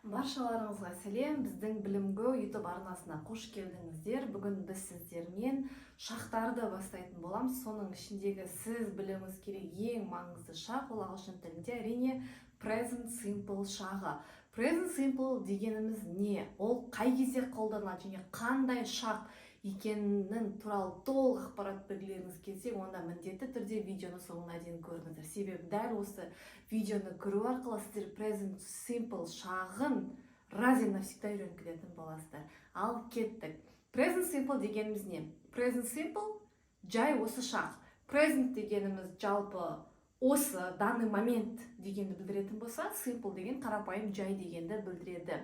Баршаларыңызға сәлем, біздің білімгө YouTube арнасына қош келдіңіздер. Бүгін біз сіздермен шақтарды бастайтын боламыз. Соның ішіндегі сіз білуіңіз керек ең маңызды шақ ол ағылшын тілінде әрине present simple шағы. Present simple дегеніміз не? Ол қай кезде қолданылады және қандай шақ екенін туралы толық ақпарат білгілеріңіз келсе, онда міндетті түрде видеоны соңына дейін көріңіздер. Себебі дәл осы видеоны көру арқылы сіздер present simple шағын раз и навсегда үйреніп кететін боласыздар. Ал кеттік. Present simple дегеніміз не? Present simple жай осы шақ. Present дегеніміз жалпы осы данный момент дегенді білдіретін болса, simple деген қарапайым жай дегенді білдіреді.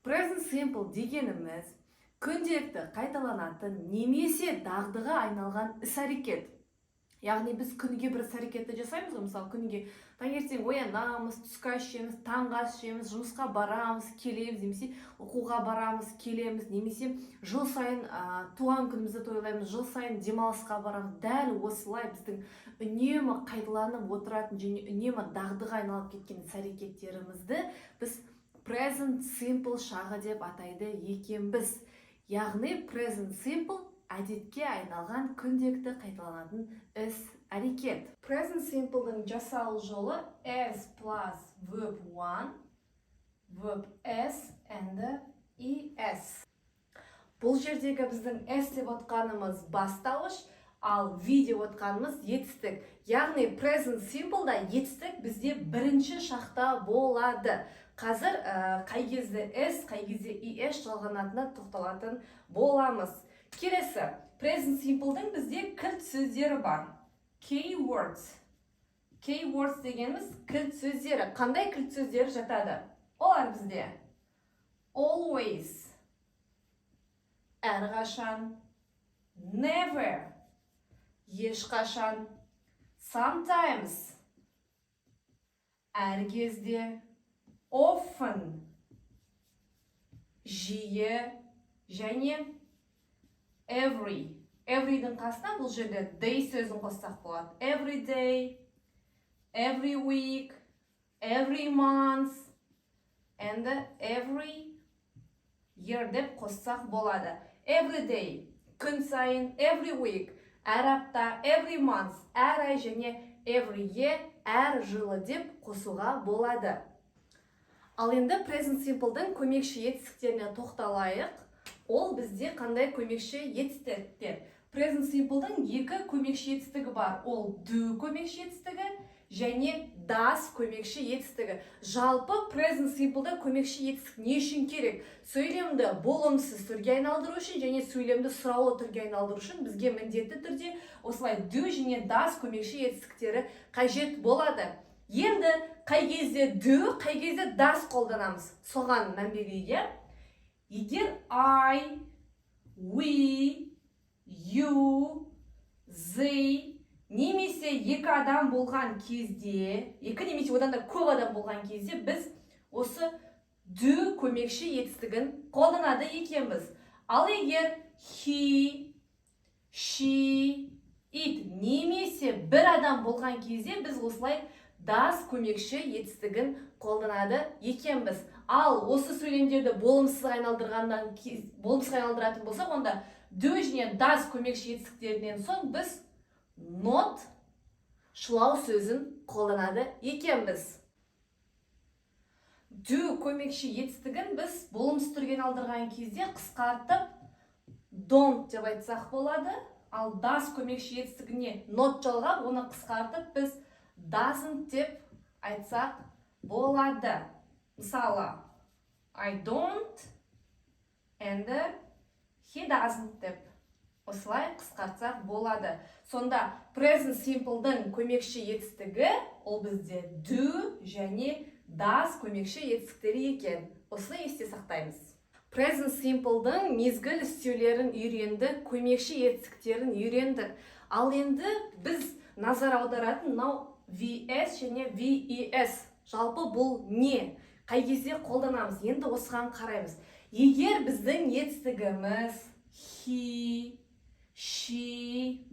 Present simple дегеніміз күнделікті қайталанатын немесе дағдыға айналған іс-әрекет. Яғни біз күніге бір іс-әрекетті жасаймыз ғой, мысалы күніге таңертең оянамыз, түскі ас ішеміз, таңғы ас ішеміз, жұмысқа барамыз, келеміз, немесе оқуға барамыз, келеміз, немесе жыл сайын туған күнімізді тойлаймыз, жыл сайын демалысқа барамыз. Дәл осылай біздің үнемі қайталанып отыратын және үнемі дағдыға айналып кеткен іс-әрекеттерімізді біз present simple шағы деп атайды екенбіз. Яғни present simple әдетке айналған күнделікті қайталанатын іс-әрекет. Present simple'дың жасалу жолы S plus verb 1, verb S and ES. Бұл жердегі біздің S деп отқанымыз бастауыш, ал V деп отқанымыз етістік. Яғни present simple'да етістік бізде бірінші шақта болады. Қазір қай кезде S, қай кезде ES жалғанатына тоқталатын боламыз. Келесі, present simple'дың бізде кілт сөздері бар. Keywords. Keywords дегеніміз кілт сөздері. Қандай кілт сөздері жатады? Олар бізде always, әрқашан, never, ешқашан, sometimes, әр кезде, often, жиі, және every. Every'дің қасына бұл жерде day сөзін қоссақ болады. Every day, every week, every month, and every year деп қоссақ болады. Every day, күн сайын, every week, әр апта, every month, әр ай және every year, әр жылы деп қосуға болады. Ал енді present simple'дың көмекші етістіктеріне тоқталайық. Ол бізде қандай көмекші етістіктер? Present simple'дың екі көмекші етістігі бар. Ол do көмекші етістігі және does көмекші етістігі. Жалпы present simple'да көмекші етістік не үшін керек? Сөйлемді болымсыз түрге айналдыру үшін және сөйлемді сұраулы түрге айналдыру үшін бізге міндетті түрде осылай do және does көмекші етістіктері қажет болады. Енді қай кезде do, қай кезде does қолданамыз? Соған мән берейік. Егер I, we, you, they немесе екі адам болған кезде, екі немесе одан да көп адам болған кезде біз осы do көмекші етістігін қолданады екенбіз. Ал егер he, she, it немесе бір адам болған кезде біз осылай does көмекші етістігін қолданады екенбіз. Ал осы сөйлемдерді болымсыз айналдыратын болсақ, онда do және does көмекші етістіктерінен соң біз not шылау сөзін қолданады екенбіз. Do көмекші етістігін біз болымсыз түрге айналдырған кезде қысқартып don't деп айтсақ болады. Ал does көмекші етістігіне not жалғап, оны қысқартып біз doesn't деп айтсақ болады. Мысалы, I don't and he doesn't деп осылай қысқартсақ болады. Сонда present simple'дың көмекші етістігі ол бізде do және does көмекші етістіктері екен. Осылай есте сақтаймыз. Present simple'дың мезгіл істеулерін үйрендік, көмекші етістіктерін үйрендік. Ал енді біз назар аударатын мынау VS және VES. Жалпы бұл не? Қай кезде қолданамыз? Енді осыған қараймыз. Егер біздің етістігіміз he, she,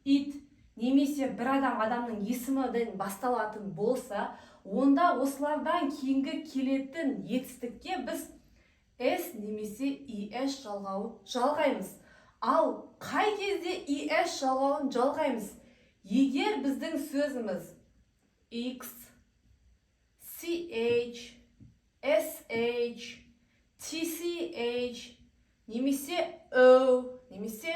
it немесе бір адамның есіміден басталатын болса, Онда осылардан кейінгі келетін етістікке біз S немесе ES жалғауын жалғаймыз. Ал қай кезде ES жалғауын жалғаймыз? Егер біздің сөзіміз X, CH, SH, TCH, немесе O, немесе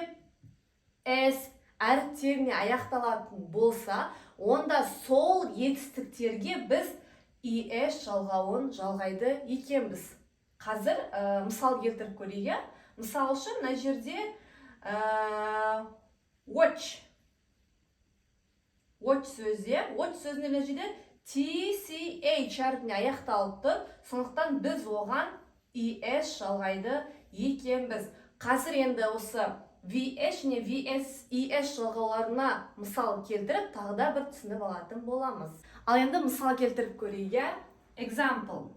S әріптеріне аяқталатын болса, онда сол етістіктерге біз ES жалғауын жалғайды екенбіз. Қазір мысал келтіріп көрейік. Мысал үшін мына жерде watch сөзіне мына жерде TCH әрпіне аяқталып тұр. Сондықтан біз оған ES жалғайды екенбіз. Қазір енді осы VH және ES жалғауларына мысал келтіріп, тағы да бір түсініп алатын боламыз. Ал енді мысал келтіріп көрейік. Example.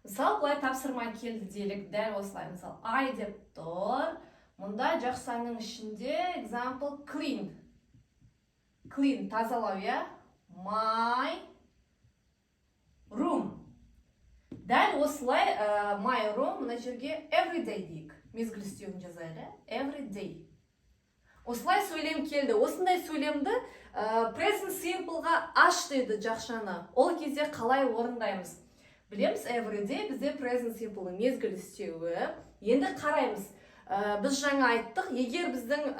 Мысал, бұлай тапсырма келді делік, дәл осылай. Мысал, I деп тұр. Мұнда жақсаның ішінде example clean. Clean, тазалау, я? My room. Дәл осылай my room, мұна жерге everyday дейік. Мезгіл істеуін жазайды. Everyday. Осылай сөйлем келді. Осындай сөйлемді present simpleға аш дейді жақшаны. Ол кезде қалай орындаймыз? Білеміз, everyday бізде present simple мезгіл істеуі. Енді қараймыз. Біз жаңа айттық, егер біздің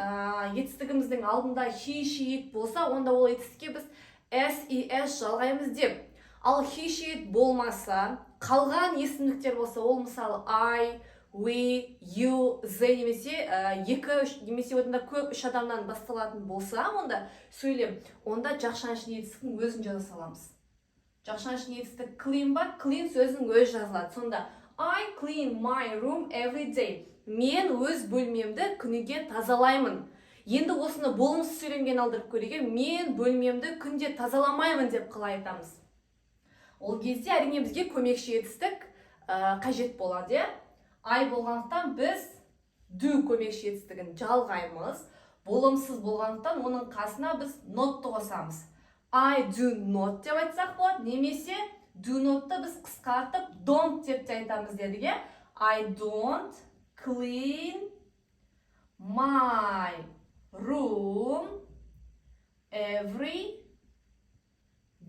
етістігіміздің алдында he, she, it болса, онда ол етістікке біз s, es жалғаймыз деп. Ал he, she, it болмаса, қалған есімдіктер болса, ол мысалы I, we, you, they немесе екі немесе одан көп үш адамнан басталатын болса, онда сөйлем, онда жақшаның ішінде етістіктің өзін жаза саламыз. Жақшаның ішінде етістік clean бар, clean сөзінің өзі жазылады. Сонда I clean my room every day. Мен өз бөлмемді күніге тазалаймын. Енді осыны болымсыз сөйлемген алдырып көрейік. Мен бөлмемді күнде тазаламаймын деп қалай айтамыз. Ол кезде әрине бізге көмекші етістік қажет болады. I болғандықтан біз do көмекші етістігін жалғаймыз. Болымсыз болғандықтан оның қасына біз notты қосамыз. I do not деп айтсақ болады, немесе do notты біз қысқартып don't деп те айтамыз дедік. I don't clean my room every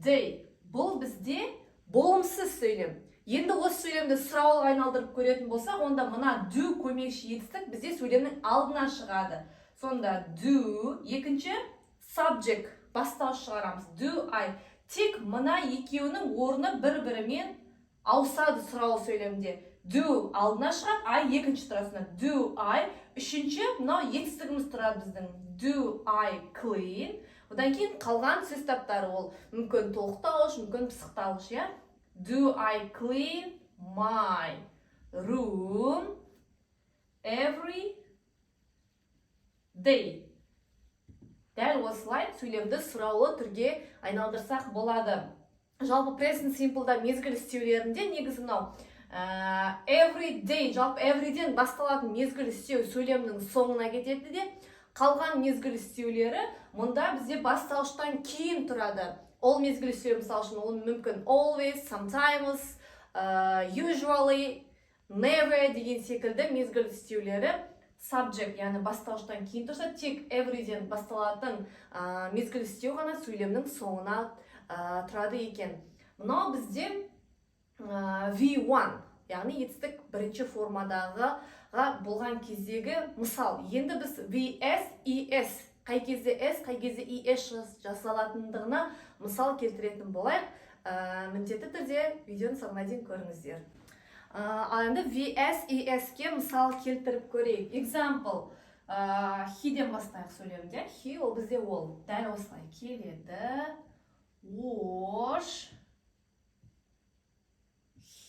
day. Бұл бізде болымсыз сөйлем. Енді осы сөйлемді сұрауға айналдырып көретін болсақ, онда мына do көмекші етістік бізде сөйлемнің алдынан шығады. Сонда do, екінші subject бастауыш шығарамыз. Do I. Тек мына екеуінің орны бір-бірімен ауысады сұрау сөйлемде. Do алдына шығады, I екінші тұрасына. Do I. Үшінші, мынау етістігіміз тұрады біздің. Do I clean. Одан кейін қалған сөз таптары ол мүмкін толықтауыш, мүмкін пысықтауыш, я? Do I clean my room every day. Дәл осылай сөйлемді сұраулы түрге айналдырсақ болады. Жалпы present simple'да мезгіл істеулерінде негізі мынау every day, жалпы everyday'ден басталатын мезгіл істеу сөйлемнің соңына кетеді де, қалған мезгіл істеулері мұнда бізде бастауыштан кейін тұрады. Ол мезгіл істеу мысалы үшін ол мүмкін always, sometimes, usually, never деген секілді мезгіл істеулері subject, яғни бастауыштан кейін тұрса, тек everyday'ден басталатын мезгіл істеу ғана сөйлемнің соңына тұрады екен. Мынау бізде V1, яғни етістік бірінші формадағы болған кездегі мысал. Енді біз VS, ES, қай кезде S, қай кезде ES жасалатындығына мысал келтіретін болайық. Міндетті түрде видеоның соңына дейін көріңіздер. Ал енді VS, ES-ке мысал келтіріп көрейік. Example, he-ден бастайық сөйлемде. He ол бізде ол. Дәл осылай келеді. Wash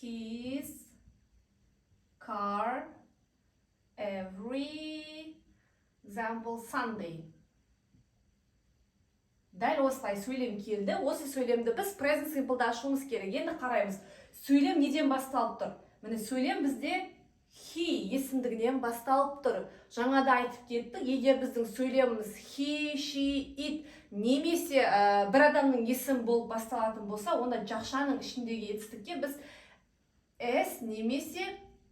his car every example Sunday. Дәл осылай сөйлем келді. Осы сөйлемді біз present simple'да ашуымыз керек. Енді қараймыз. Сөйлем неден басталып тұр? Міне сөйлем бізде he есімдігінен басталып тұр. Жаңада айтып кеттік, егер біздің сөйлеміміз he, she, it немесе бір адамның есімі болып басталатын болса, онда жақшаның ішіндегі етістікке біз s немесе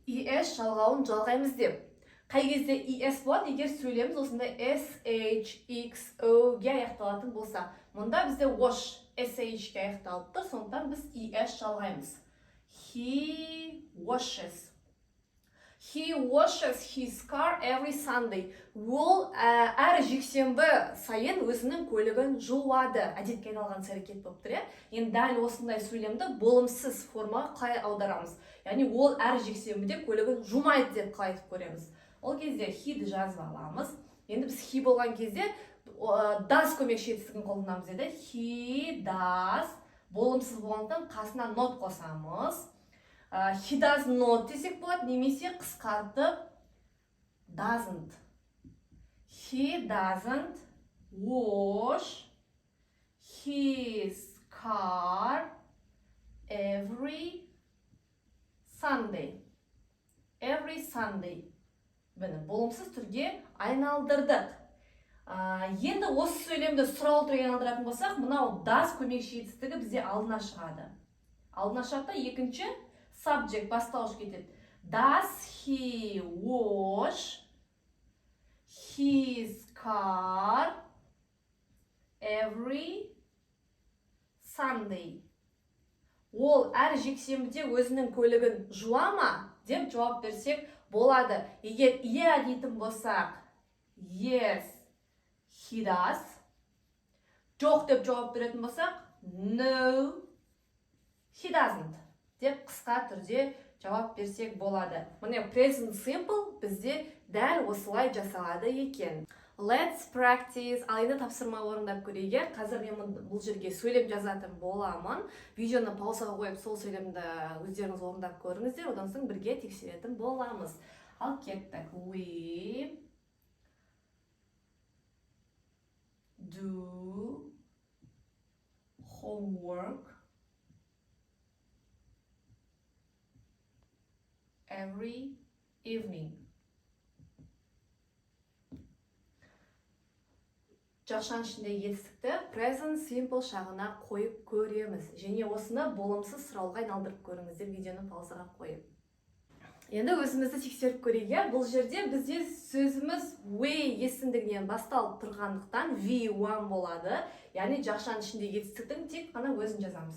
es жалғауын жалғаймыз деп. Қай кезде es болады, егер сөйлеміміз осындай sh, x, o ге аяқталатын болса. Мұнда бізде wash, sh ге аяқталып тұр, сондықтан біз es жалғаймыз. He washes. He washes his car every Sunday. Ол әр жексенбі сайын өзінің көлігін жуады. Әдетке айналған іс-әрекет болып тұр. Енді дәл осындай сөйлемді болымсыз формаға қалай аударамыз? Яғни ол әр жексенбіде көлігін жумайды деп қалай айтып көреміз. Ол кезде he-ді жазып аламыз. Енді біз he болған кезде does көмекші етістігін қолданамыз еді. He does болымсыз болғандықтан қасына not қосамыз. He does not десек болады, немесе қысқартып doesn't. He doesn't wash his car every Sunday. Every Sunday. Бұны болымсыз түрге айналдырдық. Енді осы сөйлемді сұраулы түрге айналдыратын болсақ, мынау does көмекші етістігі бізде алдына шығады. Алдына шығады, екінші subject бастауыш кетеді. Does he wash his car every Sunday? Ол әр жексенбіде өзінің көлігін жуа ма деп жауап берсек болады. Егер иә дейтін болсақ, yes, he does. Жоқ деп жауап беретін болсақ, no, he doesn't деп қысқа түрде жауап берсек болады. Міне present simple бізде дәл осылай жасалады екен. Let's practice. Ал енді тапсырма орындап көрейік. Қазір мен бұл жерге сөйлем жазатын боламын. Видеоны паузаға қойып, сол сөйлемді өздеріңіз орындап көріңіздер, одан соң бірге тексеретін боламыз. Ал кеттік. We do homework every evening. Жақшаның ішіндегі етістікті present simple шағына қойып көреміз. Және осыны болымсыз сұрауға айналдырып көріңіздер, видеоны паузаға қойып. Енді өзімізді тексеріп көрейік. Бұл жерде бізде сөзіміз we есімдігінен басталып тұрғандықтан we1 болады. Яғни жақшаның ішіндегі етістіктің тек қана өзін жазамыз.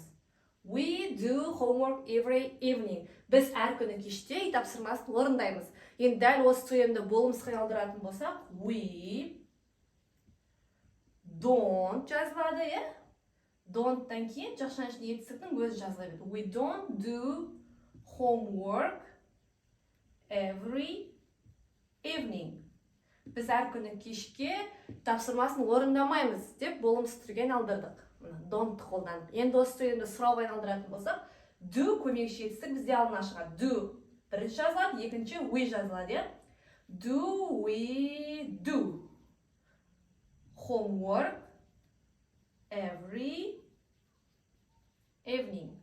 We do homework every evening. Біз әр күні кеште үй тапсырмасын орындаймыз. Енді дәл осы сөйлемді болымсызға айналдыратын болсақ, we don't жазылады, Don't-тан кейін жақшаның ішінде етістіктің өзі жазылады. We don't do homework every evening. Біз әр күні кешке тапсырмасын орындамаймыз деп болымсыз түрге айналдырдық. Don't қолдандық. Енді осы сөйлемді сұрауға айналдыратын болсақ, do көмекші етістік бізде алдына шығады. Do бірінші жазылады, екінші we жазылады. Do we do homework every evening?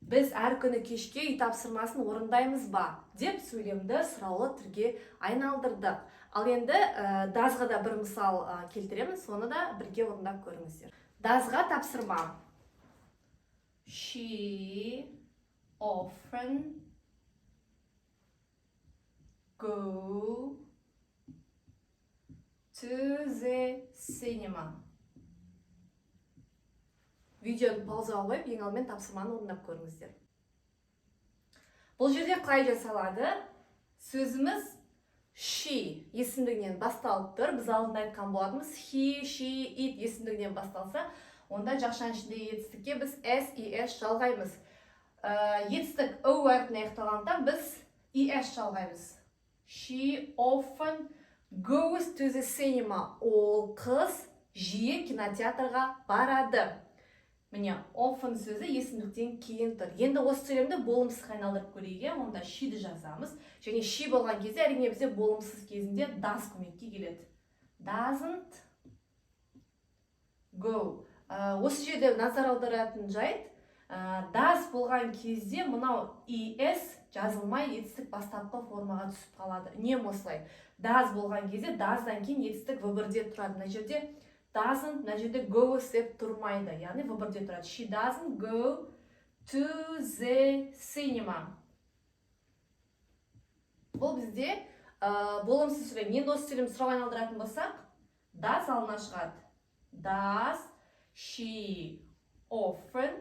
Біз әр күні кешке үй тапсырмасын орындаймыз ба деп сөйлемді сұраулы түрге айналдырдық. Ал енді doesға да бір мысал келтіреміз, соны да бірге орындап көріңіздер. Doesға тапсырма. She often go to the cinema. Видеоны паузаға қойып, ең алдымен тапсырманы орындап көріңіздер. Бұл жерде қалай жасалады? Сөзіміз she есімдігінен басталып тұр. Біз алдында айтқан болатынбыз, he, she, it есімдігінен басталса, онда жақшаның ішіндегі етістікке біз s, es жалғаймыз. Етістік o әрпіне аяқталғандықтан біз es жалғаймыз. She often goes to the cinema. Ол қыз жиі кинотеатрға барады. Міне, often сөзі есімдіктен кейін тұр. Енді осы сөйлемді болымсызға айналдырып көрейік. Онда she-ді жазамыз. Және she болған кезде әрине бізде болымсыз кезінде does көмекке келеді. Doesn't go. Осы жерде назар аударатын жайт, does болған кезде мынау es жазылмай етістік бастапқы формаға түсіп қалады. Не осылай? Does болған кезде does'дан кейін етістік в1-де тұрады. Мына жерде doesn't, мына жерде goes деп тұрмайды. Яғни в1-де тұрады. She doesn't go to the cinema. Бұл бізде болымсыз сөйлем. Енді осы сөйлем сұрауға айналдыратын болсақ, does алдына шығады. Does she often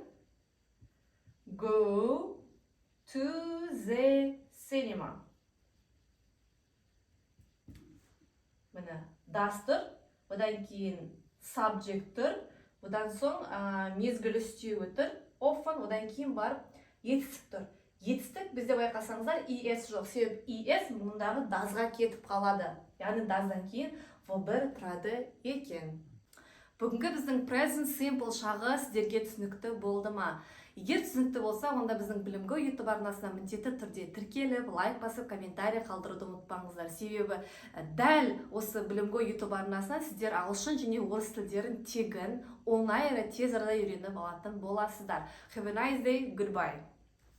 go to the cinema? Міне, does тұр, одан кейін subject тұр, одан соң мезгіл үстеуі тұр, often, одан кейін барып етістік тұр. Етістік бізде байқасаңыздар es жоқ, себебі es мұндағы doesға кетіп қалады. Яғни does'дан кейін v1 тұрады екен. Бүгінгі біздің present simple шағы сіздерге түсінікті болды ма? Егер түсінікті болса, онда біздің білімгі YouTube арнасына міндетті түрде тіркеліп, лайк басып, комментарий қалдыруды ұмытпаңыздар. Себебі дәл осы білімгі YouTube арнасына сіздер ағылшын және орыс тілдерін тегін, оңай әрі тез арада үйреніп алатын боласыздар. Have a nice day, goodbye.